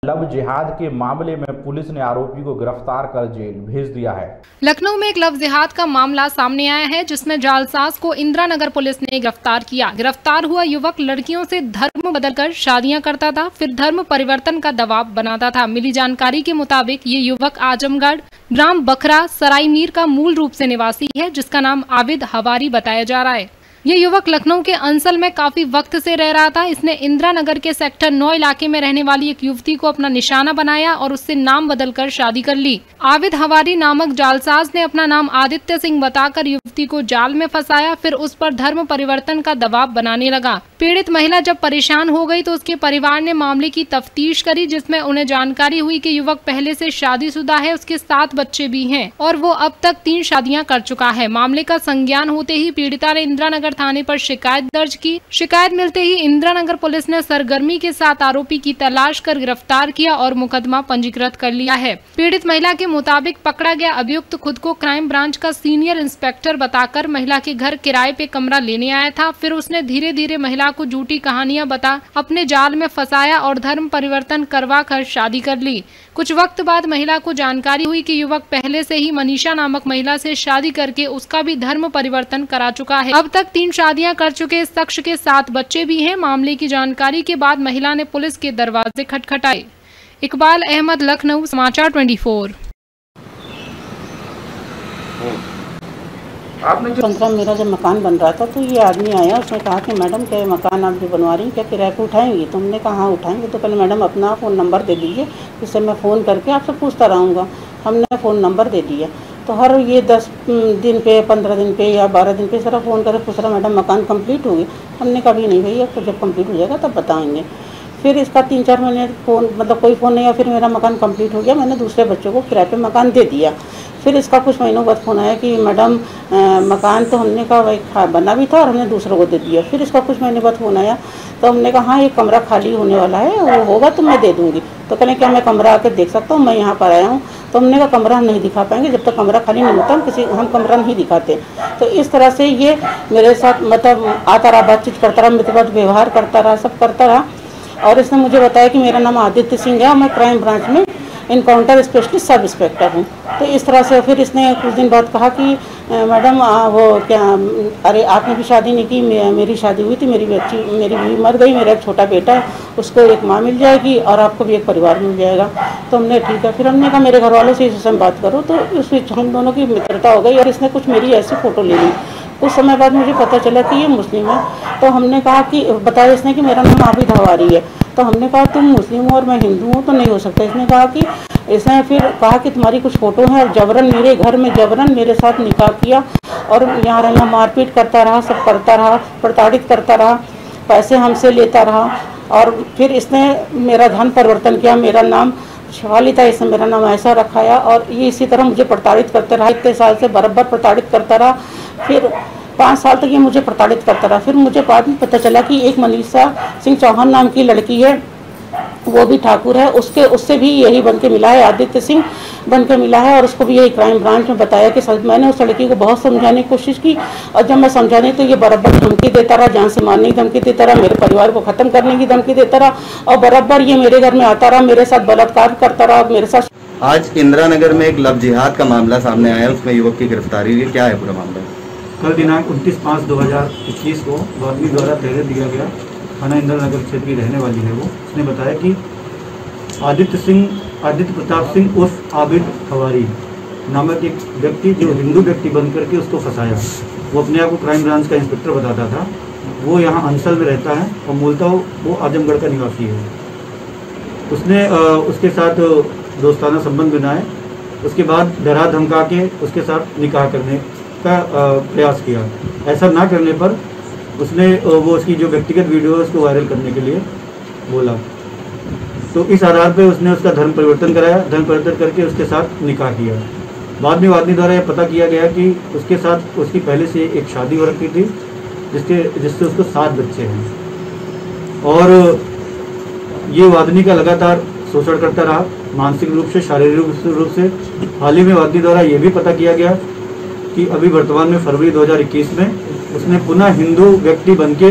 Love जिहाद के मामले में पुलिस ने आरोपी को गिरफ्तार कर जेल भेज दिया है। लखनऊ में एक लव जिहाद का मामला सामने आया है, जिसमें जालसाज को इंदिरा नगर पुलिस ने गिरफ्तार किया। गिरफ्तार हुआ युवक लड़कियों से धर्म बदलकर शादियां करता था, फिर धर्म परिवर्तन का दबाव बनाता था। मिली जानकारी के मुताबिक ये युवक आजमगढ़ ग्राम बखरा सरायमीर का मूल रूप से निवासी है, जिसका नाम आबिद हवारी बताया जा रहा है। ये युवक लखनऊ के अंसल में काफी वक्त से रह रहा था। इसने इंदिरा नगर के सेक्टर 9 इलाके में रहने वाली एक युवती को अपना निशाना बनाया और उससे नाम बदलकर शादी कर ली। आबिद हवारी नामक जालसाज ने अपना नाम आदित्य सिंह बताकर युवती को जाल में फंसाया, फिर उस पर धर्म परिवर्तन का दबाव बनाने लगा। पीड़ित महिला जब परेशान हो गई तो उसके परिवार ने मामले की तफ्तीश करी, जिसमें उन्हें जानकारी हुई कि युवक पहले से शादीशुदा है, उसके 7 बच्चे भी हैं और वो अब तक 3 शादियां कर चुका है। मामले का संज्ञान होते ही पीड़िता ने इंदिरा नगर थाने पर शिकायत दर्ज की। शिकायत मिलते ही इंदिरा नगर पुलिस ने सरगर्मी के साथ आरोपी की तलाश कर गिरफ्तार किया और मुकदमा पंजीकृत कर लिया है। पीड़ित महिला के मुताबिक पकड़ा गया अभियुक्त खुद को क्राइम ब्रांच का सीनियर इंस्पेक्टर बताकर महिला के घर किराए पे कमरा लेने आया था। फिर उसने धीरे धीरे महिला को झूठी कहानियां बता अपने जाल में फंसाया और धर्म परिवर्तन करवा कर शादी कर ली। कुछ वक्त बाद महिला को जानकारी हुई कि युवक पहले से ही मनीषा नामक महिला से शादी करके उसका भी धर्म परिवर्तन करा चुका है। अब तक 3 शादियां कर चुके इस शख्स के 7 बच्चे भी हैं। मामले की जानकारी के बाद महिला ने पुलिस के दरवाजे खटखटाए। इकबाल अहमद, लखनऊ, समाचार 24। आपने 15 मेरा जब मकान बन रहा था तो ये आदमी आया, उसने कहा कि मैडम क्या मकान आप जो बनवा रही हैं क्या किराए पे उठाएंगी? तो हमने कहा हाँ उठाएंगे। तो पहले मैडम अपना फ़ोन नंबर दे दीजिए, जिससे मैं फ़ोन करके आपसे पूछता रहूँगा। हमने फ़ोन नंबर दे दिया। तो हर ये 10 दिन पे 15 दिन पे या 12 दिन पे सारा फ़ोन करके पूछ रहा मैडम मकान कंप्लीट हो गई? हमने कभी नहीं भैया, तो जब कंप्लीट हो जाएगा तब बताएंगे। फिर इसका 3-4 महीने फ़ोन मतलब कोई फ़ोन नहीं आया। फिर मेरा मकान कंप्लीट हो गया, मैंने दूसरे बच्चों को किराए पे मकान दे दिया। फिर इसका कुछ महीनों बाद फ़ोन आया कि मैडम मकान तो हमने कहा भाई बना भी था और हमने दूसरों को दे दिया। फिर इसका कुछ महीने बाद फ़ोन आया तो हमने कहा हाँ ये कमरा खाली होने वाला है, वो होगा तो मैं दे दूँगी। तो कहने क्या मैं कमरा आकर देख सकता हूँ, मैं यहाँ पर आया हूँ। तो हमने कहा कमरा हम नहीं दिखा पाएंगे, जब तक कमरा खाली नहीं होता हम कमरा नहीं दिखाते। तो इस तरह से ये मेरे साथ मतलब आता रहा, बातचीत करता रहा, मेरे बाद व्यवहार करता रहा, सब करता रहा। और इसने मुझे बताया कि मेरा नाम आदित्य सिंह है और मैं क्राइम ब्रांच में इनकाउंटर स्पेशलिस्ट सब इंस्पेक्टर हूँ। तो इस तरह से फिर इसने कुछ दिन बाद कहा कि मैडम वो क्या अरे आपने भी शादी नहीं की, मेरी शादी हुई थी, मेरी बीवी मर गई, मेरा एक छोटा बेटा है, उसको एक माँ मिल जाएगी और आपको भी एक परिवार मिल जाएगा। तो हमने ठीक है। फिर हमने कहा मेरे घर वालों से इस विषय में बात करो। तो उस बीच हम दोनों की मित्रता हो गई और इसने कुछ मेरी ऐसी फ़ोटो ले ली। कुछ समय बाद मुझे पता चला कि ये मुस्लिम है। तो हमने कहा कि बताया इसने कि मेरा नाम आबिद हवारी है। तो हमने कहा तुम मुस्लिम हो और मैं हिंदू हूँ तो नहीं हो सकता। इसने कहा कि इसने फिर कहा कि तुम्हारी कुछ फ़ोटो है और जबरन मेरे घर में जबरन मेरे साथ निकाह किया और यहाँ रहना, मारपीट करता रहा, सब करता रहा, प्रताड़ित करता रहा, पैसे हमसे लेता रहा। और फिर इसने मेरा धर्म परिवर्तन किया, मेरा नाम शिवाली था, इसने मेरा नाम ऐसा रखाया और ये इसी तरह मुझे प्रताड़ित करता रहा। इतने साल से बराबर प्रताड़ित करता रहा। फिर 5 साल तक ये मुझे प्रताड़ित करता रहा। फिर मुझे बाद में पता चला कि एक मनीषा सिंह चौहान नाम की लड़की है, वो भी ठाकुर है, उससे भी यही बन के मिला है, आदित्य सिंह बन के मिला है। और उसको भी यही क्राइम ब्रांच में बताया कि मैंने उस लड़की को बहुत समझाने की कोशिश की और जब मैं समझाने तो ये बराबर धमकी देता रहा, जान से मारने की धमकी देता रहा, मेरे परिवार को ख़त्म करने की धमकी देता रहा और बराबर ये मेरे घर में आता रहा, मेरे साथ बलात्कार करता रहा, मेरे साथ। आज इंदिरा नगर में एक लव जिहाद का मामला सामने आया, उसमें युवक की गिरफ्तारी हुई, क्या है पूरा मामला? कल दिनांक 29/5/2021 को आदमी द्वारा तहरीर दिया गया, थाना इंदिरा नगर क्षेत्र की रहने वाली है वो। उसने बताया कि आदित्य प्रताप सिंह उर्फ आबिद हवारी नामक एक व्यक्ति जो हिंदू व्यक्ति बन करके उसको फंसाया। वो अपने आप को क्राइम ब्रांच का इंस्पेक्टर बताता था। वो यहाँ अंसल में रहता है और मूलतः वो आजमगढ़ का निवासी है। उसने उसके साथ दोस्ताना संबंध बनाए, उसके बाद डरा धमका के उसके साथ निकाह करने का प्रयास किया। ऐसा ना करने पर उसने वो उसकी जो व्यक्तिगत वीडियो है उसको वायरल करने के लिए बोला। तो इस आधार पे उसने उसका धर्म परिवर्तन कराया, धर्म परिवर्तन करके उसके साथ निकाह किया। बाद में आदमी द्वारा यह पता किया गया कि उसके साथ उसकी पहले से एक शादी हो रखी थी जिससे उसको 7 बच्चे हैं। और ये आदमी का लगातार शोषण करता रहा, मानसिक रूप से, शारीरिक रूप से। हाल ही में आदमी द्वारा ये भी पता किया गया कि अभी वर्तमान में फरवरी 2021 में उसने पुनः हिंदू व्यक्ति बनके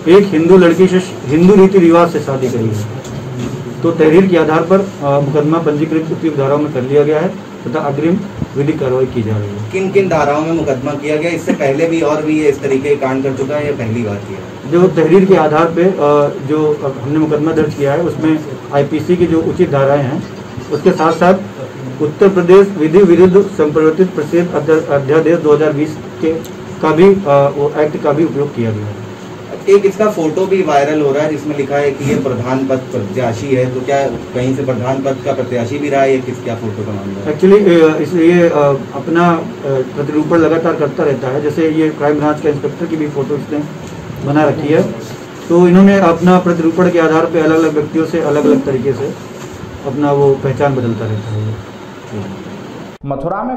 एक हिंदू लड़की से हिंदू रीति रिवाज से शादी करी है। तो तहरीर के आधार पर मुकदमा पंजीकृत उपयुक्त धाराओं में कर लिया गया है तथा अग्रिम विधिक कार्रवाई की जा रही है। किन किन धाराओं में मुकदमा किया गया? इससे पहले भी और भी इस तरीके के कांड कर चुका है या पहली बार किया? जो तहरीर के आधार पे जो हमने मुकदमा दर्ज किया है उसमें आईपीसी की जो उचित धाराएं हैं उसके साथ साथ उत्तर प्रदेश विधि विरुद्ध संप्रवर्तित प्रसिद्ध अध्यादेश 2020 के का भी वो एक्ट का भी उपयोग किया गया है। एक इसका फोटो भी वायरल हो रहा है जिसमें लिखा है कि ये प्रधान पद प्रत्याशी है, तो क्या कहीं से प्रधान पद का प्रत्याशी भी रहा है? क्या फोटो का मामला है? एक्चुअली ये अपना प्रतिरूपण लगातार करता रहता है। जैसे ये क्राइम ब्रांच का इंस्पेक्टर की भी फोटो इसने बना रखी है, तो इन्होंने अपना प्रतिरूपण के आधार पर अलग अलग व्यक्तियों से अलग अलग तरीके से अपना वो पहचान बदलता रहता है। मथुरा में